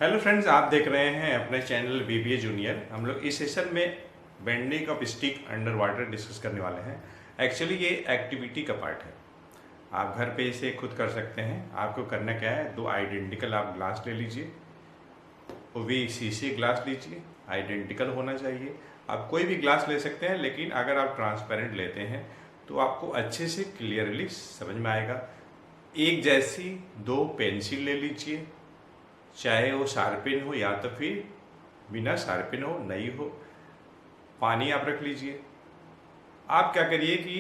Hello friends, आप देख रहे हैं अपने चैनल बीबीए जूनियर। हम लोग इस सेशन में bending of stick under water discuss करने वाले हैं। एक्चुअली ये एक्टिविटी का पार्ट है। आप घर पे इसे खुद कर सकते हैं। आपको करना क्या है, दो आइडेंटिकल आप ग्लास ले लीजिए, वो भी शीशे ग्लास लीजिए, आइडेंटिकल होना चाहिए। आप कोई भी ग्लास ले सकते हैं, लेकिन अगर आप ट्रांसपेरेंट लेते हैं तो आपको अच्छे से क्लियरली समझ में आएगा। एक जैसी दो पेंसिल ले लीजिए, चाहे वो शार्पिन हो या तो फिर बिना शार्पिन हो, नई हो। पानी आप रख लीजिए। आप क्या करिए कि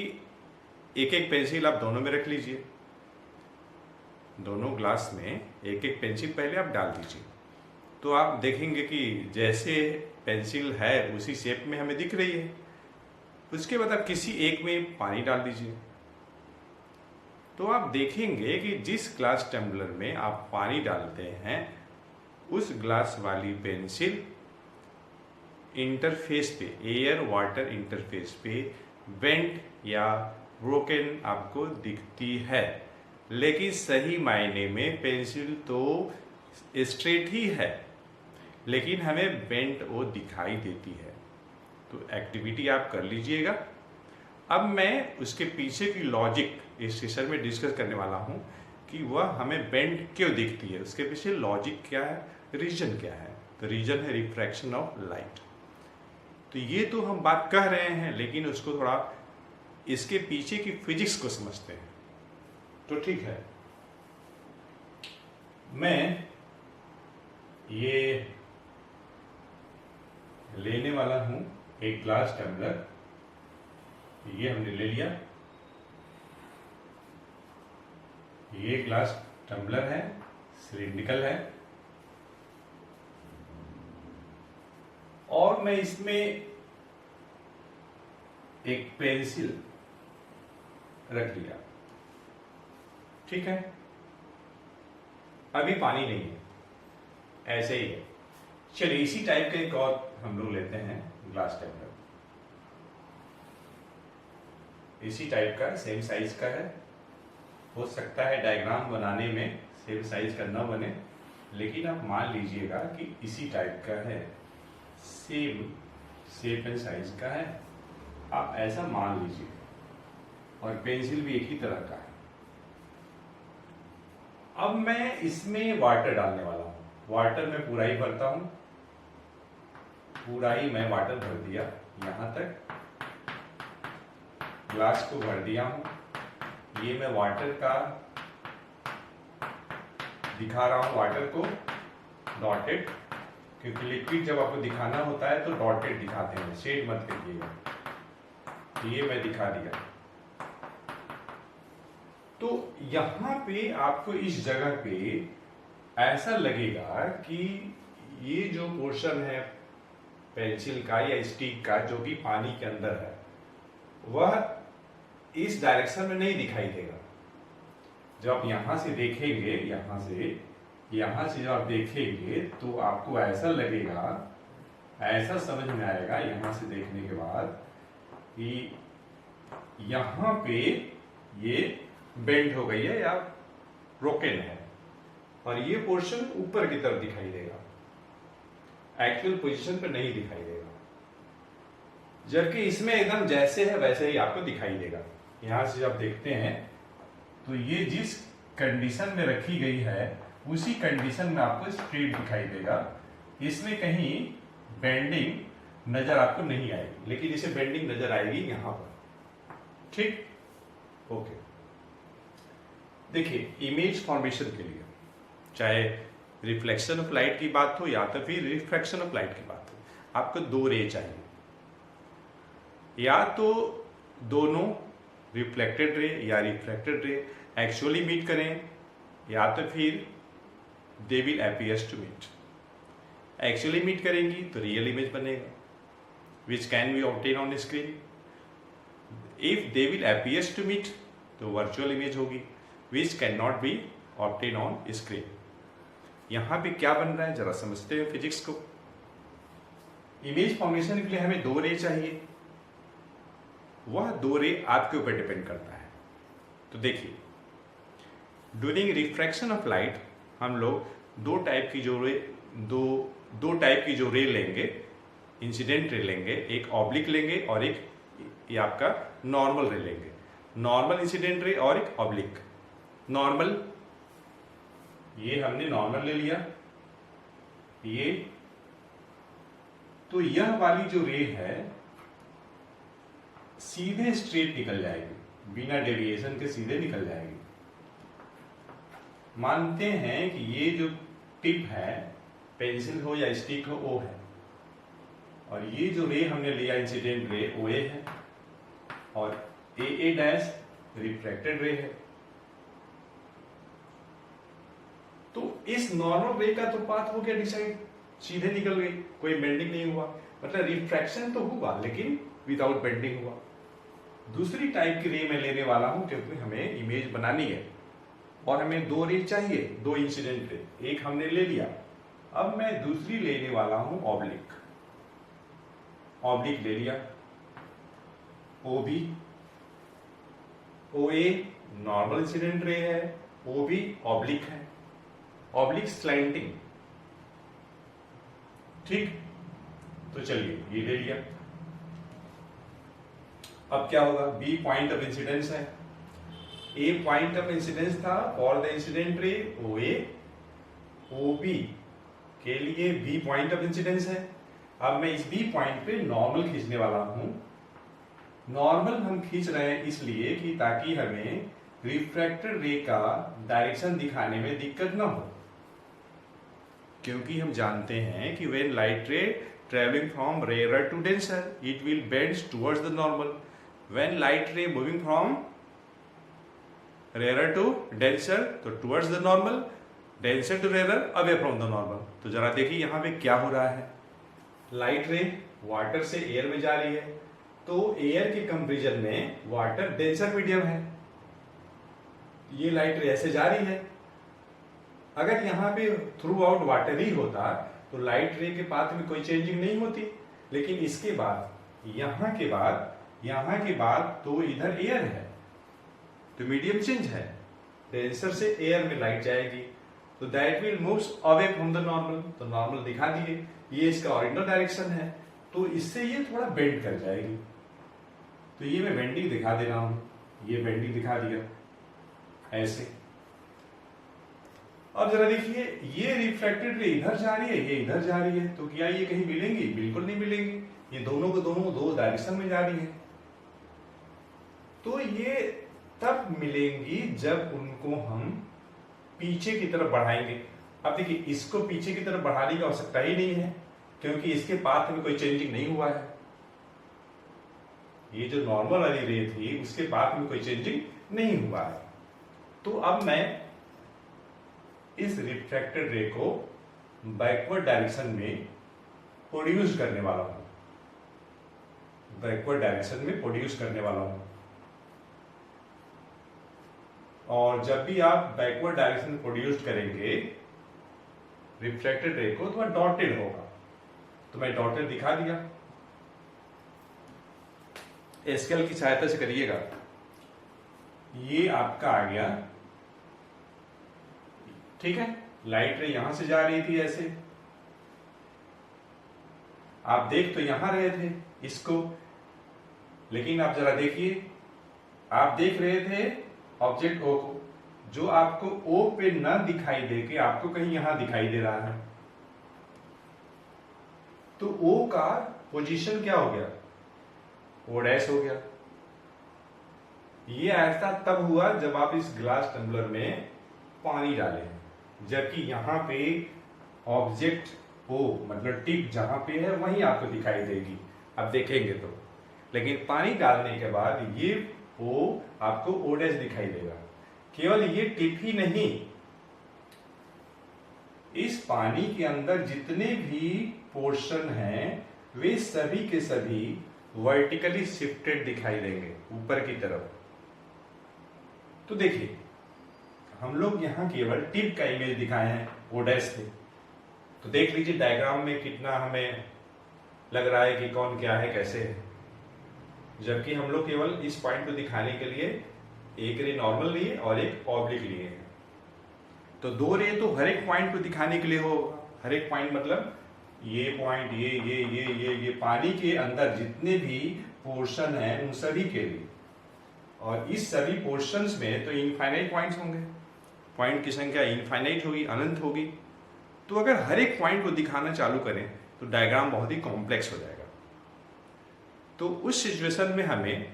एक एक पेंसिल आप दोनों में रख लीजिए। दोनों ग्लास में एक एक पेंसिल पहले आप डाल दीजिए, तो आप देखेंगे कि जैसे पेंसिल है उसी शेप में हमें दिख रही है। उसके बाद आप किसी एक में पानी डाल दीजिए, तो आप देखेंगे कि जिस ग्लास टम्बलर में आप पानी डालते हैं उस ग्लास वाली पेंसिल इंटरफेस पे, एयर वाटर इंटरफेस पे बेंट या ब्रोकन आपको दिखती है। लेकिन सही मायने में पेंसिल तो स्ट्रेट ही है, लेकिन हमें बेंट वो दिखाई देती है। तो एक्टिविटी आप कर लीजिएगा। अब मैं उसके पीछे की लॉजिक इस सेशन में डिस्कस करने वाला हूँ कि वह हमें बेंट क्यों दिखती है, उसके पीछे लॉजिक क्या है, रीजन क्या है। तो रीजन है रिफ्रैक्शन ऑफ लाइट। तो ये तो हम बात कह रहे हैं, लेकिन उसको थोड़ा इसके पीछे की फिजिक्स को समझते हैं। तो ठीक है, मैं ये लेने वाला हूं एक ग्लास टम्बलर। ये हमने ले लिया। ये ग्लास टम्बलर है, सिलिंड्रिकल है, और मैं इसमें एक पेंसिल रख लिया। ठीक है, अभी पानी नहीं है, ऐसे ही है। चलिए इसी टाइप का एक और हम लोग लेते हैं ग्लास टम्बलर। इसी टाइप का, सेम साइज का है। हो सकता है डायग्राम बनाने में सेम साइज का ना बने, लेकिन आप मान लीजिएगा कि इसी टाइप का है, सेम शेप एंड साइज का है। आप ऐसा मान लीजिए, और पेंसिल भी एक ही तरह का है। अब मैं इसमें वाटर डालने वाला हूं। वाटर मैं पूरा ही भरता हूं, पूरा ही मैं वाटर भर दिया। यहां तक ग्लास को भर दिया हूं। ये मैं वाटर का दिखा रहा हूं, वाटर को डॉटेड, क्योंकि लिक्विड जब आपको दिखाना होता है तो डॉटेड दिखाते हैं, शेड मत करिएगा। ये मैं दिखा दिया। तो यहां पे आपको इस जगह पे ऐसा लगेगा कि ये जो पोर्शन है पेंसिल का या स्टिक का जो कि पानी के अंदर है, वह इस डायरेक्शन में नहीं दिखाई देगा। जब आप यहां से देखेंगे, यहां से जब आप देखेंगे तो आपको ऐसा लगेगा, ऐसा समझ में आएगा यहां से देखने के बाद कि यहां पे ये बेंड हो गई है या ब्रोकन है, और ये पोर्शन ऊपर की तरफ दिखाई देगा, एक्चुअल पोजीशन पे नहीं दिखाई देगा। जबकि इसमें एकदम जैसे है वैसे ही आपको दिखाई देगा। यहां से जब देखते हैं तो ये जिस कंडीशन में रखी गई है उसी कंडीशन में आपको स्ट्रेट दिखाई देगा। इसमें कहीं बेंडिंग नजर आपको नहीं आएगी, लेकिन इसे बेंडिंग नजर आएगी यहां पर। ठीक, ओके। देखिए, इमेज फॉर्मेशन के लिए चाहे रिफ्लेक्शन ऑफ लाइट की बात हो या तो फिर रिफ्रैक्शन ऑफ लाइट की बात हो, आपको दो रे चाहिए। या तो दोनों रिफ्लेक्टेड रे या रिफ्रैक्टेड रे एक्चुअली मीट करें, या तो फिर they will appears to meet. Actually meet करेंगी तो रियल इमेज बनेगा, which can be obtain on screen. If they will appears to meet तो वर्चुअल इमेज होगी, which can not be obtain on screen. यहां पे क्या बन रहा है जरा समझते हैं फिजिक्स को। इमेज फॉर्मेशन के लिए हमें दो रे चाहिए, वह दो रे आपके ऊपर डिपेंड करता है। तो देखिए, ड्यूरिंग रिफ्रैक्शन ऑफ लाइट हम लोग दो टाइप की जो रे दो टाइप की जो रे लेंगे, इंसिडेंट रे लेंगे, एक ऑब्लिक लेंगे और एक ये आपका नॉर्मल रे लेंगे। नॉर्मल इंसिडेंट रे और एक ऑब्लिक। नॉर्मल, ये हमने नॉर्मल ले लिया, ये तो यह वाली जो रे है सीधे स्ट्रेट निकल जाएगी, बिना डेविएशन के सीधे निकल जाएगी। मानते हैं कि ये जो टिप है, पेंसिल हो या स्टिक हो, ओ है, और ये जो रे हमने लिया इंसिडेंट रे ओ ए है, और ए डैश रिफ्रैक्टेड रे है। तो इस नॉर्मल रे का तो पाथ हो गया डिसाइड, सीधे निकल गई, कोई बेंडिंग नहीं हुआ, मतलब रिफ्रैक्शन तो हुआ लेकिन विदाउट बेंडिंग हुआ। दूसरी टाइप की रे मैं लेने वाला हूं क्योंकि हमें इमेज बनानी है और हमें दो रे चाहिए, दो इंसिडेंट रे, एक हमने ले लिया। अब मैं दूसरी लेने वाला हूं ऑब्लिक। ऑब्लिक ले लिया, O B, O A normal incident ray है, ओ बी ऑब्लिक है, ऑब्लिक स्लैंटिंग। ठीक, तो चलिए ये ले लिया। अब क्या होगा, बी पॉइंट ऑफ इंसिडेंस है, ए पॉइंट ऑफ इंसिडेंस था for the incident ray O A, O B के लिए बी पॉइंट ऑफ इंसिडेंस है। अब मैं इस बी पॉइंट पे नॉर्मल खींचने वाला हूं। नॉर्मल हम खींच रहे हैं इसलिए कि ताकि हमें रिफ्रैक्टेड रे का डायरेक्शन दिखाने में दिक्कत ना हो, क्योंकि हम जानते हैं कि व्हेन लाइट रे traveling from rarer to denser, it will bend towards the normal. When light ray moving from rarer to denser, तो towards the normal, denser to rarer, away from the normal. तो जरा देखिए यहाँ पे क्या हो रहा है। लाइट रे वाटर से एयर में जा रही है, तो एयर के कंपेरिजन में वाटर डेंसर मीडियम है, ये लाइट रे ऐसे जा रही है। अगर यहाँ पे थ्रू आउट वाटर ही होता तो लाइट रे के पाथ में कोई चेंजिंग नहीं होती, लेकिन इसके बाद यहाँ के बाद तो इधर एयर है, तो मीडियम चेंज है, डेंसर से एयर में लाइट जाएगी, तो that will moves away from the normal. तो नॉर्मल दिखा दिए, ये इसका ऑरिजिनल डायरेक्शन है, तो इससे ये थोड़ा बेंड कर जाएगी। तो ये मैं बेंडिंग दिखा दे रहा हूं, ये बेंडिंग दिखा दिया ऐसे। अब जरा देखिए, ये रिफ्रैक्टेड रे इधर जा रही है, ये इधर जा रही है, तो क्या ये कहीं मिलेंगी? बिल्कुल नहीं मिलेंगी, ये दोनों को दोनों दो डायरेक्शन में जा रही है। तो ये तब मिलेंगी जब उनको हम पीछे की तरफ बढ़ाएंगे। अब देखिए, इसको पीछे की तरफ बढ़ाने की आवश्यकता ही नहीं है, क्योंकि इसके पाथ में कोई चेंजिंग नहीं हुआ है। ये जो नॉर्मल वाली रे थी उसके पाथ में कोई चेंजिंग नहीं हुआ है। तो अब मैं इस रिफ्रैक्टेड रे को बैकवर्ड डायरेक्शन में प्रोड्यूस करने वाला हूं, बैकवर्ड डायरेक्शन में प्रोड्यूस करने वाला हूं। और जब भी आप बैकवर्ड डायरेक्शन प्रोड्यूस करेंगे रिफ्रैक्टेड रे को, तो वह डॉटेड होगा। तो मैं डॉटेड दिखा दिया, स्केल की सहायता से करिएगा। ये आपका आ गया, ठीक है। लाइट रे यहां से जा रही थी ऐसे, आप देख तो यहां रहे थे इसको, लेकिन आप जरा देखिए, आप देख रहे थे ऑब्जेक्ट ओ को, जो आपको ओ पे न दिखाई दे के आपको कहीं यहां दिखाई दे रहा है। तो ओ का पोजीशन क्या हो गया? ओ डैश हो गया। ये ऐसा तब हुआ जब आप इस ग्लास टम्बलर में पानी डालें, जबकि यहां पे ऑब्जेक्ट ओ मतलब टिप जहां पे है वहीं आपको दिखाई देगी, अब देखेंगे तो। लेकिन पानी डालने के बाद ये ओ आपको ओ डैश दिखाई देगा। केवल ये टिप ही नहीं, इस पानी के अंदर जितने भी पोर्शन हैं वे सभी के सभी वर्टिकली शिफ्टेड दिखाई देंगे ऊपर की तरफ। तो देखिए, हम लोग यहां केवल टिप का इमेज दिखाए हैं ओ डैश से, तो देख लीजिए डायग्राम में कितना हमें लग रहा है कि कौन क्या है कैसे है, जबकि हम लोग केवल इस पॉइंट को दिखाने के लिए एक रे नॉर्मल लिए और एक ऑब्लिक लिए हैं। तो 2 रे तो हर एक पॉइंट को दिखाने के लिए होगा। हर एक पॉइंट मतलब ये पॉइंट, ये पानी के अंदर जितने भी पोर्शन हैं उन सभी के लिए। और इस सभी पोर्शंस में तो इनफाइनाइट पॉइंट्स होंगे, पॉइंट की संख्या इनफाइनाइट होगी, अनंत होगी। तो अगर हर एक पॉइंट को दिखाना चालू करें तो डायग्राम बहुत ही कॉम्प्लेक्स हो जाएगा। तो उस सिचुएशन में हमें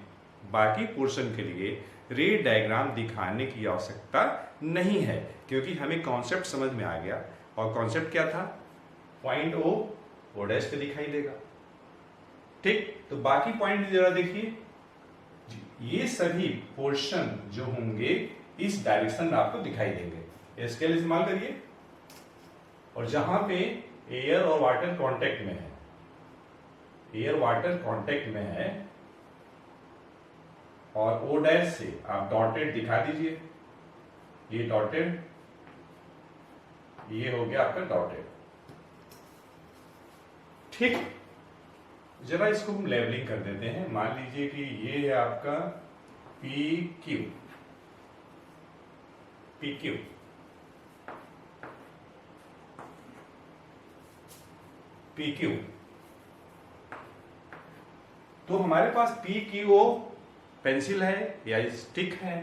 बाकी पोर्शन के लिए रे डायग्राम दिखाने की आवश्यकता नहीं है, क्योंकि हमें कॉन्सेप्ट समझ में आ गया। और कॉन्सेप्ट क्या था? पॉइंट ओ डैश पे दिखाई देगा। ठीक, तो बाकी पॉइंट जरा देखिए, ये सभी पोर्शन जो होंगे इस डायरेक्शन में आपको दिखाई देंगे। स्केल इस्तेमाल करिए, और जहां पे एयर और वाटर कांटेक्ट में है, एयर वाटर कांटेक्ट में है, और ओ डैश से आप डॉटेड दिखा दीजिए। ये डॉटेड, ये हो गया आपका डॉटेड। ठीक, जरा इसको हम लेवलिंग कर देते हैं। मान लीजिए कि ये है आपका P Q, P Q, P Q. तो हमारे पास पी क्यू ओ पेंसिल है या स्टिक है।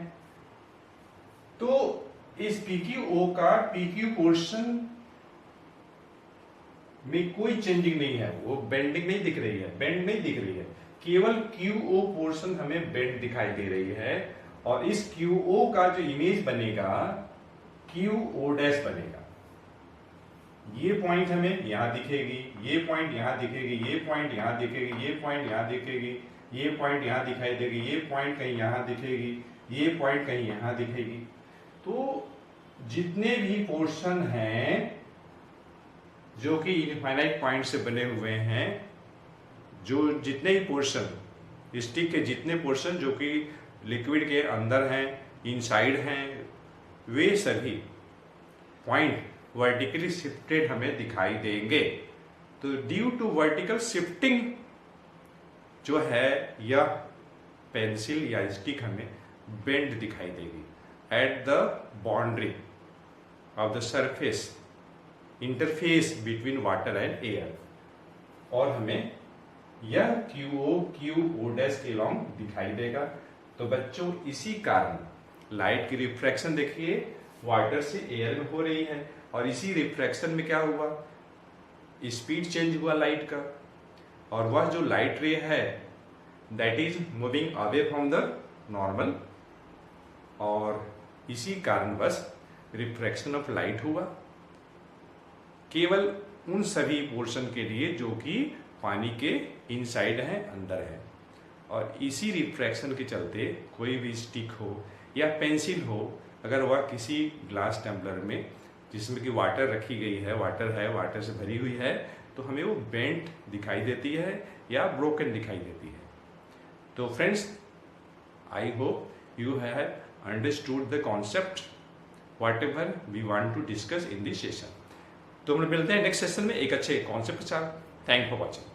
तो इस पी क्यू ओ का पी क्यू पोर्शन में कोई चेंजिंग नहीं है, वो बेंडिंग नहीं दिख रही है, बेंड नहीं दिख रही है, केवल क्यू ओ पोर्शन हमें बेंड दिखाई दे रही है। और इस क्यू ओ का जो इमेज बनेगा क्यू ओ डैश बनेगा। ये पॉइंट हमें यहां दिखेगी, ये पॉइंट यहां दिखेगी, ये पॉइंट यहां दिखेगी, ये पॉइंट यहां दिखेगी, ये पॉइंट यहां दिखाई देगी, ये पॉइंट कहीं यहां दिखेगी, ये पॉइंट कहीं यहां दिखेगी। तो जितने भी पोर्शन हैं जो कि इनफाइनाइट पॉइंट से बने हुए हैं, जो जितने ही पोर्शन स्टिक के जितने पोर्शन जो कि लिक्विड के अंदर हैं, इनसाइड हैं, वे सभी पॉइंट वर्टिकली शिफ्टेड हमें दिखाई देंगे। तो ड्यू टू वर्टिकल शिफ्टिंग जो है यह पेंसिल या स्टिक हमें बेंड दिखाई देगी at the boundary of the surface interface between water and air. और हमें यह क्यू ओ डैश के लॉन्ग दिखाई देगा। तो बच्चों, इसी कारण लाइट की रिफ्रैक्शन देखिए वाटर से एयर में हो रही है, और इसी रिफ्रैक्शन में क्या हुआ, स्पीड चेंज हुआ लाइट का, और वह जो लाइट रे है that is moving away from the normal, और इसी कारण बस रिफ्रैक्शन ऑफ लाइट हुआ केवल उन सभी पोर्शन के लिए जो कि पानी के इनसाइड है, अंदर है। और इसी रिफ्रैक्शन के चलते कोई भी स्टिक हो या पेंसिल हो, अगर वह किसी ग्लास टम्बलर में जिसमें कि वाटर रखी गई है, वाटर से भरी हुई है, तो हमें वो बेंट दिखाई देती है या ब्रोकन दिखाई देती है। तो friends, I hope you have understood the concept whatever we want to discuss in this session. तो हम मिलते हैं नेक्स्ट सेशन में एक अच्छे कॉन्सेप्ट के साथ। Thank for watching.